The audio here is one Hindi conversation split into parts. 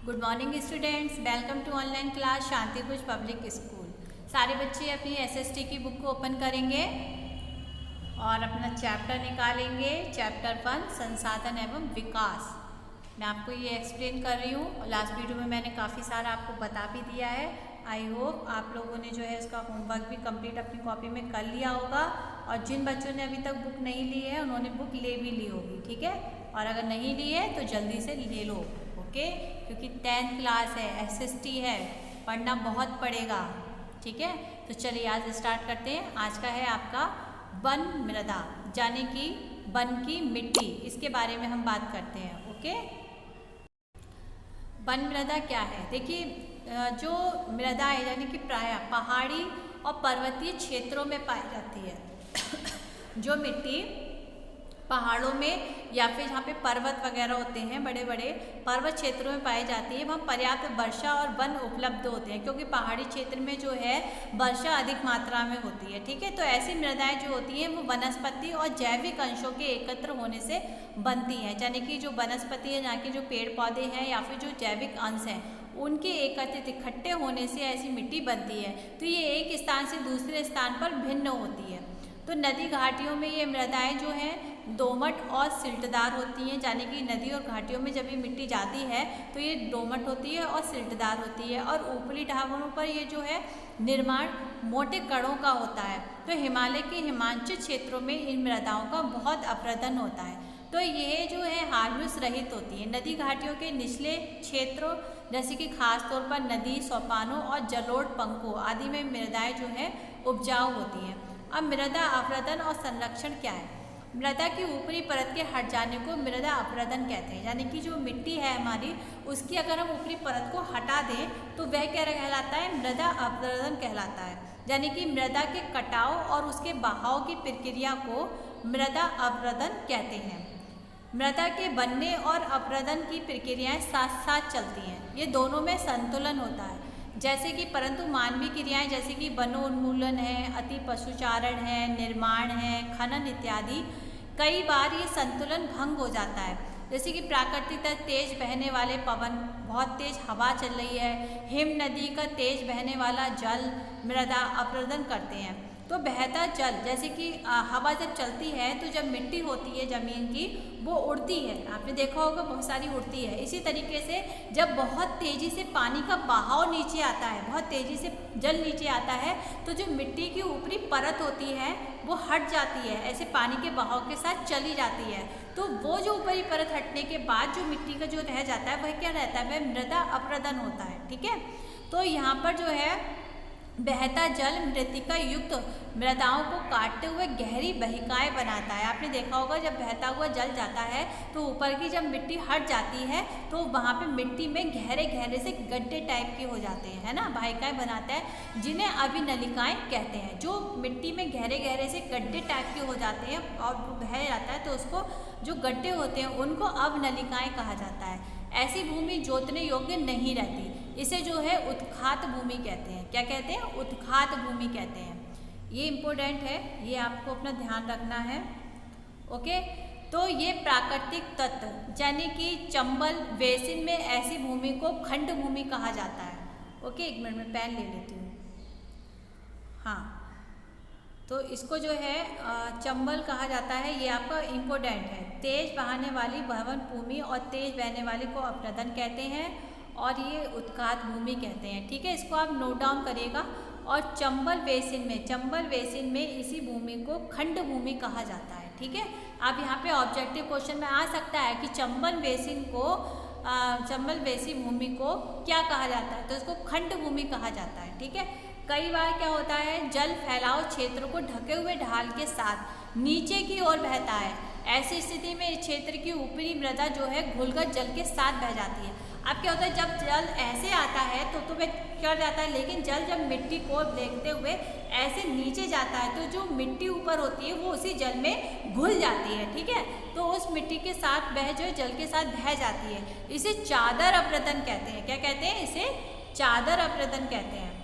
Good morning students, welcome to online class Shanti कुछ पब्लिक स्कूल। सारे बच्चे अपनी एसएसटी की बुक को ओपन करेंगे और अपना चैप्टर निकालेंगे। चैप्टर 1 संसाधन एवं विकास। मैं आपको ये एक्सप्लेन कर रही हूँ और लास्ट वीडियो में मैंने काफ़ी सारा आपको बता भी दिया है। आई होप आप लोगों ने जो है इसका होमवर्क भी कंप्लीट अपनी कॉपी में कर लिया होगा, और जिन बच्चों ने अभी तक बुक नहीं ली है उन्होंने बुक ले भी ली होगी, ठीक है। और अगर नहीं ली है तो जल्दी से ले लो, ओके, क्योंकि 10th क्लास है, एसएसटी है, पढ़ना बहुत पड़ेगा, ठीक है। तो चलिए आज स्टार्ट करते हैं। आज का है आपका वन मृदा, यानी कि वन की मिट्टी, इसके बारे में हम बात करते हैं, ओके। वन मृदा क्या है? देखिए, जो मृदा है यानी कि प्रायः पहाड़ी और पर्वतीय क्षेत्रों में पाई जाती है। जो मिट्टी पहाड़ों में या फिर जहाँ पे पर्वत वगैरह होते हैं, बड़े बड़े पर्वत क्षेत्रों में पाई जाती है, वहाँ पर्याप्त वर्षा और वन उपलब्ध होते हैं, क्योंकि पहाड़ी क्षेत्र में जो है वर्षा अधिक मात्रा में होती है, ठीक है। तो ऐसी मृदाएं जो होती हैं वो वनस्पति और जैविक अंशों के एकत्र होने से बनती हैं, यानी कि जो वनस्पति है, यहाँ के जो पेड़ पौधे हैं या फिर जो जैविक अंश हैं, उनके एकत्रित इकट्ठे होने से ऐसी मिट्टी बनती है। तो ये एक स्थान से दूसरे स्थान पर भिन्न होती है। तो नदी घाटियों में ये मृदाएं जो हैं दोमट और सिल्टदार होती हैं, यानी कि नदी और घाटियों में जब ये मिट्टी जाती है तो ये दोमट होती है और सिल्टदार होती है, और ऊपरी ढाबों पर ये जो है निर्माण मोटे कणों का होता है। तो हिमालय के हिमांचल क्षेत्रों में इन मृदाओं का बहुत अपरदन होता है। तो ये जो है हार्मोस रहित होती है। नदी घाटियों के निचले क्षेत्रों जैसे कि खास तौर पर नदी, सोपानों और जलोढ़ पंखों आदि में मृदाएं जो है उपजाऊ होती हैं। अब मृदा अपरदन और संरक्षण क्या है? मृदा की ऊपरी परत के हट जाने को मृदा अपरदन कहते हैं, यानी कि जो मिट्टी है हमारी, उसकी अगर हम ऊपरी परत को हटा दें तो वह क्या कहलाता है? मृदा अपरदन कहलाता है। यानी कि मृदा के कटाव और उसके बहाव की प्रक्रिया को मृदा अपरदन कहते हैं। मृदा के बनने और अपरदन की प्रक्रियाएं साथ साथ चलती हैं, ये दोनों में संतुलन होता है। जैसे कि परंतु मानवीय क्रियाएं जैसे कि वनोन्मूलन है, अति पशुचारण है, निर्माण है, खनन इत्यादि, कई बार ये संतुलन भंग हो जाता है। जैसे कि प्राकृतिक तेज बहने वाले पवन, बहुत तेज हवा चल रही है, हिम नदी का तेज बहने वाला जल मृदा अपरदन करते हैं। तो बहता जल, जैसे कि हवा जब चलती है तो जब मिट्टी होती है ज़मीन की वो उड़ती है, आपने देखा होगा बहुत सारी उड़ती है। इसी तरीके से जब बहुत तेज़ी से पानी का बहाव नीचे आता है, बहुत तेज़ी से जल नीचे आता है, तो जो मिट्टी की ऊपरी परत होती है वो हट जाती है, ऐसे पानी के बहाव के साथ चली जाती है। तो वो जो ऊपरी परत हटने के बाद जो मिट्टी का जो रह जाता है वह क्या रहता है? वह मृदा अपरदन होता है, ठीक है। तो यहाँ पर जो है बहता जल मृत्तिका युक्त मृदाओं को काटते हुए गहरी बहिकाएं बनाता है। आपने देखा होगा जब बहता हुआ जल जाता है तो ऊपर की जब मिट्टी हट जाती है तो वहाँ पे मिट्टी में गहरे गहरे से गड्ढे टाइप के हो जाते हैं, है ना, बहिकाएं बनाता है, जिन्हें अभिनलिकाएं कहते हैं। जो मिट्टी में गहरे गहरे से गड्ढे टाइप के हो जाते हैं और बह जाता है तो उसको जो गड्ढे होते हैं उनको अवनलिकाएं कहा जाता है। ऐसी भूमि जोतने योग्य नहीं रहती, इसे जो है उत्खात भूमि कहते हैं। क्या कहते हैं? उत्खात भूमि कहते हैं। ये इम्पोर्टेंट है, ये आपको अपना ध्यान रखना है, ओके। तो ये प्राकृतिक तत्व यानी कि चंबल बेसिन में ऐसी भूमि को खंड भूमि कहा जाता है, ओके। एक मिनट में पेन ले लेती हूँ। हाँ, तो इसको जो है चंबल कहा जाता है, ये आपका इम्पोर्टेंट है। तेज बहाने वाली भवन भूमि और तेज बहने वाले को अपरदन कहते हैं, और ये उत्खात भूमि कहते हैं, ठीक है। इसको आप नोट डाउन करिएगा। और चंबल बेसिन में इसी भूमि को खंड भूमि कहा जाता है, ठीक है। अब यहाँ पे ऑब्जेक्टिव क्वेश्चन में आ सकता है कि चंबल बेसिन भूमि को क्या कहा जाता है? तो इसको खंड भूमि कहा जाता है, ठीक है। कई बार क्या होता है, जल फैलाव क्षेत्र को ढके हुए ढाल के साथ नीचे की ओर बहता है। ऐसी स्थिति में इस क्षेत्र की ऊपरी मृदा जो है घुलकर जल के साथ बह जाती है। अब क्या होता है, जब जल ऐसे आता है तो वह कर जाता है, लेकिन जल जब मिट्टी को देखते हुए ऐसे नीचे जाता है तो जो मिट्टी ऊपर होती है वो उसी जल में घुल जाती है, ठीक है। तो उस मिट्टी के साथ वह जो जल के साथ बह जाती है। इसे चादर अपरदन कहते हैं। क्या कहते हैं? इसे चादर अपरदन कहते हैं।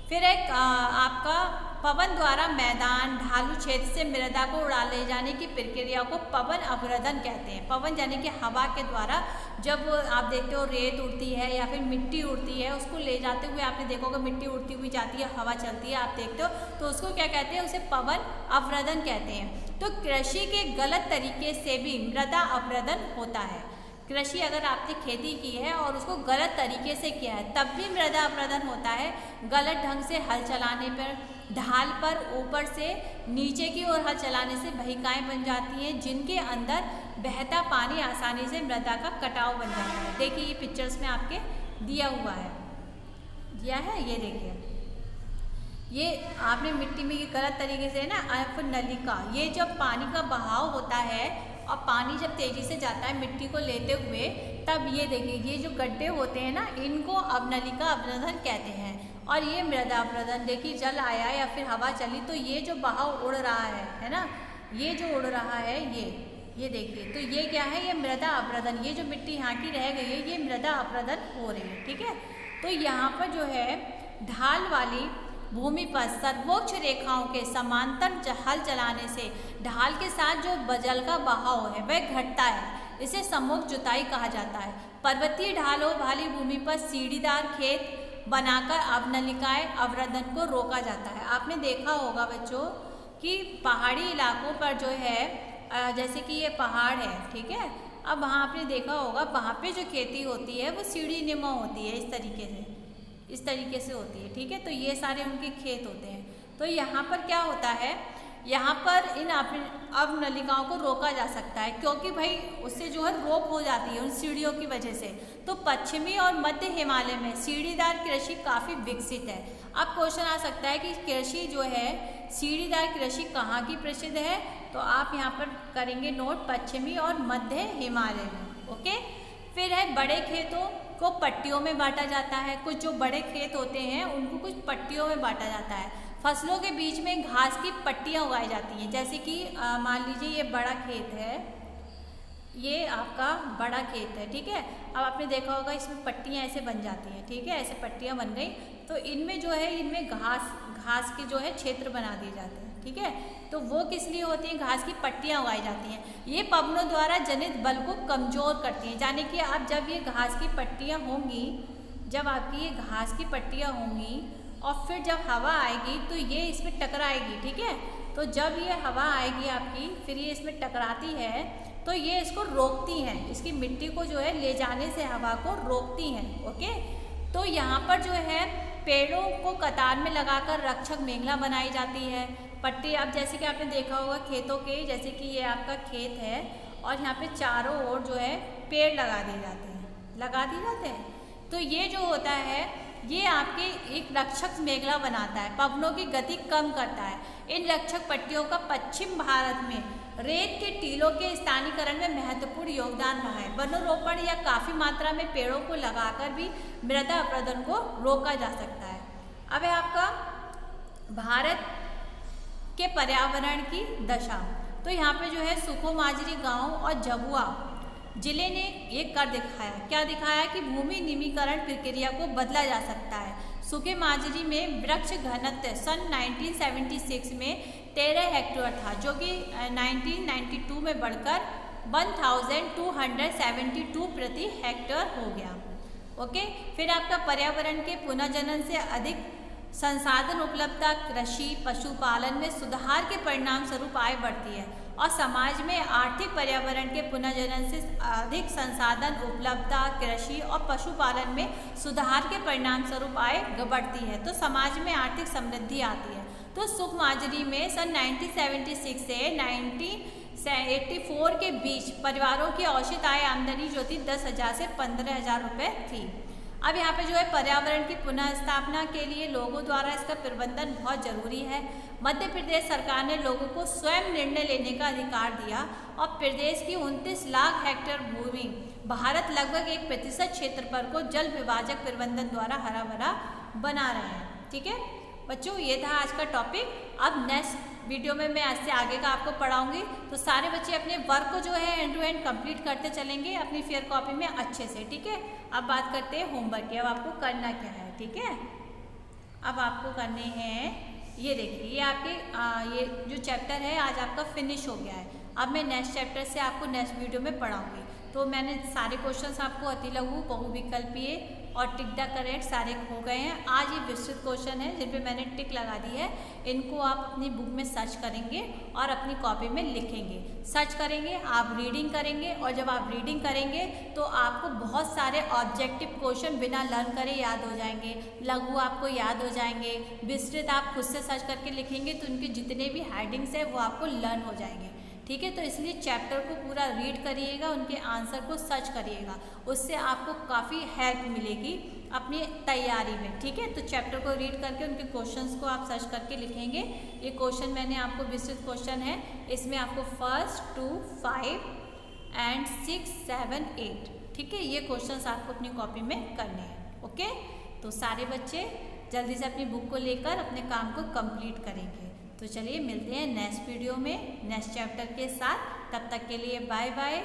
फिर एक आपका पवन द्वारा मैदान ढालू क्षेत्र से मृदा को उड़ा ले जाने की प्रक्रिया को पवन अवरोधन कहते हैं। पवन यानी कि हवा के द्वारा जब आप देखते हो रेत उड़ती है या फिर मिट्टी उड़ती है, उसको ले जाते हुए आपने देखा होगा मिट्टी उड़ती हुई जाती है, हवा चलती है, आप देखते हो, तो उसको क्या कहते हैं, उसे पवन अवरोधन कहते हैं। तो कृषि के गलत तरीके से भी मृदा अवरोधन होता है। कृषि अगर आपने खेती की है और उसको गलत तरीके से किया है तब भी मृदा अवरोधन होता है। गलत ढंग से हल चलाने पर, ढाल पर ऊपर से नीचे की ओर हल चलाने से बहिकाएं बन जाती हैं जिनके अंदर बहता पानी आसानी से मृदा का कटाव बन जाता है। देखिए ये पिक्चर्स में आपके दिया हुआ है, ये देखिए, ये आपने मिट्टी में ये गलत तरीके से ना फिर नलिका, ये जब पानी का बहाव होता है और पानी जब तेज़ी से जाता है मिट्टी को लेते हुए, तब ये देखिए ये जो गड्ढे होते हैं ना, इनको अवनलिका अवरोधन कहते हैं। और ये मृदा अवरोधन, देखिए जल आया या फिर हवा चली तो ये जो बहाव उड़ रहा है ना, ये जो उड़ रहा है ये देखिए, तो ये क्या है, ये मृदा अवरोधन। ये जो मिट्टी यहाँ की रह गई है ये मृदा अवरोधन हो रही है, ठीक है। तो यहाँ पर जो है ढाल वाली भूमि पर सर्वोच्च रेखाओं के समांतर हल चलाने से ढाल के साथ जो जल का बहाव है वह घटता है, इसे सम्मुख जुताई कहा जाता है। पर्वतीय ढालों वाली भूमि पर सीढ़ीदार खेत बनाकर अवनलिकाएं अवरोधन को रोका जाता है। आपने देखा होगा बच्चों कि पहाड़ी इलाकों पर जो है जैसे कि ये पहाड़ है, ठीक है, अब वहाँ आपने देखा होगा वहाँ पे जो खेती होती है वो सीढ़ी नुमा होती है, इस तरीके से होती है, ठीक है। तो ये सारे उनके खेत होते हैं। तो यहाँ पर क्या होता है, यहाँ पर इन अवनलिकाओं को रोका जा सकता है क्योंकि भाई उससे जो है रोक हो जाती है उन सीढ़ियों की वजह से। तो पश्चिमी और मध्य हिमालय में सीढ़ीदार कृषि काफ़ी विकसित है। अब क्वेश्चन आ सकता है कि कृषि जो है सीढ़ीदार कृषि कहाँ की प्रसिद्ध है, तो आप यहाँ पर करेंगे नोट पश्चिमी और मध्य हिमालय में, ओके। फिर है बड़े खेतों को पट्टियों में बांटा जाता है। कुछ जो बड़े खेत होते हैं उनको कुछ पट्टियों में बांटा जाता है। फसलों के बीच में घास की पट्टियाँ उगाई जाती हैं, जैसे कि मान लीजिए ये बड़ा खेत है, ये आपका बड़ा खेत है, ठीक है। अब आपने देखा होगा इसमें पट्टियाँ ऐसे बन जाती हैं, ठीक है, ऐसे पट्टियाँ बन गई तो इनमें जो है इनमें घास के जो है क्षेत्र बना दिए जाते हैं, ठीक है। तो वो किस लिए होती हैं, घास की पट्टियाँ उगाई जाती हैं। ये पवनों द्वारा जनित बल को कमज़ोर करती हैं, यानी कि अब जब ये घास की पट्टियाँ होंगी, जब आपकी ये घास की पट्टियाँ होंगी और फिर जब हवा आएगी तो ये इसमें टकराएगी, ठीक है। तो जब ये हवा आएगी आपकी, फिर ये इसमें टकराती है तो ये इसको रोकती हैं, इसकी मिट्टी को जो है ले जाने से हवा को रोकती हैं, ओके। तो यहाँ पर जो है पेड़ों को कतार में लगाकर रक्षक मेखला बनाई जाती है। पट्टी, अब जैसे कि आपने देखा होगा खेतों के, जैसे कि ये आपका खेत है और यहाँ पे चारों ओर जो है पेड़ लगा दिए जाते हैं, तो ये जो होता है ये आपके एक रक्षक मेखला बनाता है, पवनों की गति कम करता है। इन रक्षक पट्टियों का पश्चिम भारत में रेत के टीलों के स्थानीकरण में महत्वपूर्ण योगदान रहा है। वनोरोपण या काफ़ी मात्रा में पेड़ों को लगाकर भी मृदा अवरोधन को रोका जा सकता है। अब है आपका भारत के पर्यावरण की दशा। तो यहाँ पे जो है सुखो माजरी गांव और झाबुआ जिले ने एक कर दिखाया, क्या दिखाया कि भूमि निमीकरण प्रक्रिया को बदला जा सकता है। सुखे माजरी में वृक्ष घनत्व सन 1976 में 13 हेक्टेयर था, जो कि 1992 में बढ़कर 1272 प्रति हेक्टेयर हो गया, ओके। फिर आपका पर्यावरण के पुनर्जनन से अधिक संसाधन उपलब्धता कृषि पशुपालन में सुधार के परिणाम स्वरूप आय बढ़ती है और समाज में आर्थिक पर्यावरण के पुनर्जनन से अधिक संसाधन उपलब्धता कृषि और पशुपालन में सुधार के परिणाम स्वरूप आय बढ़ती है, तो समाज में आर्थिक समृद्धि आती है। तो सुख माजरी में सन 1976 से 1984 के बीच परिवारों की औसत आय आमदनी जो थी 10,000 से 15,000 रुपये थी। अब यहाँ पे जो है पर्यावरण की पुनः स्थापना के लिए लोगों द्वारा इसका प्रबंधन बहुत जरूरी है। मध्य प्रदेश सरकार ने लोगों को स्वयं निर्णय लेने का अधिकार दिया और प्रदेश की 29 लाख हेक्टेयर भूमि भारत लगभग 1% क्षेत्रफल को जल विभाजक प्रबंधन द्वारा हरा भरा बना रहे हैं, ठीक है बच्चों। ये था आज का टॉपिक। अब नेक्स्ट वीडियो में मैं आज से आगे का आपको पढ़ाऊंगी, तो सारे बच्चे अपने वर्क को जो है एंड टू एंड कंप्लीट करते चलेंगे अपनी फेयर कॉपी में अच्छे से, ठीक है। अब बात करते हैं होमवर्क की। अब आपको करना क्या है, ठीक है। अब आपको करने हैं ये देखिए ये आपके ये जो चैप्टर है आज आपका फिनिश हो गया है। अब मैं नेक्स्ट चैप्टर से आपको नेक्स्ट वीडियो में पढ़ाऊंगी। तो मैंने सारे क्वेश्चंस आपको अति लघु, बहुविकल्पीय और टिक द करेक्ट सारे हो गए हैं। आज ये विस्तृत क्वेश्चन है जिन पे मैंने टिक लगा दी है। इनको आप अपनी बुक में सर्च करेंगे और अपनी कॉपी में लिखेंगे। सर्च करेंगे, आप रीडिंग करेंगे और जब आप रीडिंग करेंगे तो आपको बहुत सारे ऑब्जेक्टिव क्वेश्चन बिना लर्न करे याद हो जाएंगे, लघु आपको याद हो जाएंगे। विस्तृत आप खुद से सर्च करके लिखेंगे तो उनके जितने भी हेडिंग्स है वो आपको लर्न हो जाएंगे। ठीक है, तो इसलिए चैप्टर को पूरा रीड करिएगा, उनके आंसर को सर्च करिएगा, उससे आपको काफ़ी हेल्प मिलेगी अपनी तैयारी में। ठीक है, तो चैप्टर को रीड करके उनके क्वेश्चंस को आप सर्च करके लिखेंगे। ये क्वेश्चन मैंने आपको विस्तृत क्वेश्चन है, इसमें आपको 1, 2, 5 एंड 6, 7, 8 ठीक है, ये क्वेश्चंस आपको अपनी कॉपी में करने हैं। ओके, तो सारे बच्चे जल्दी से अपनी बुक को लेकर अपने काम को कंप्लीट करेंगे। तो चलिए मिलते हैं नेक्स्ट वीडियो में नेक्स्ट चैप्टर के साथ। तब तक के लिए बाय बाय।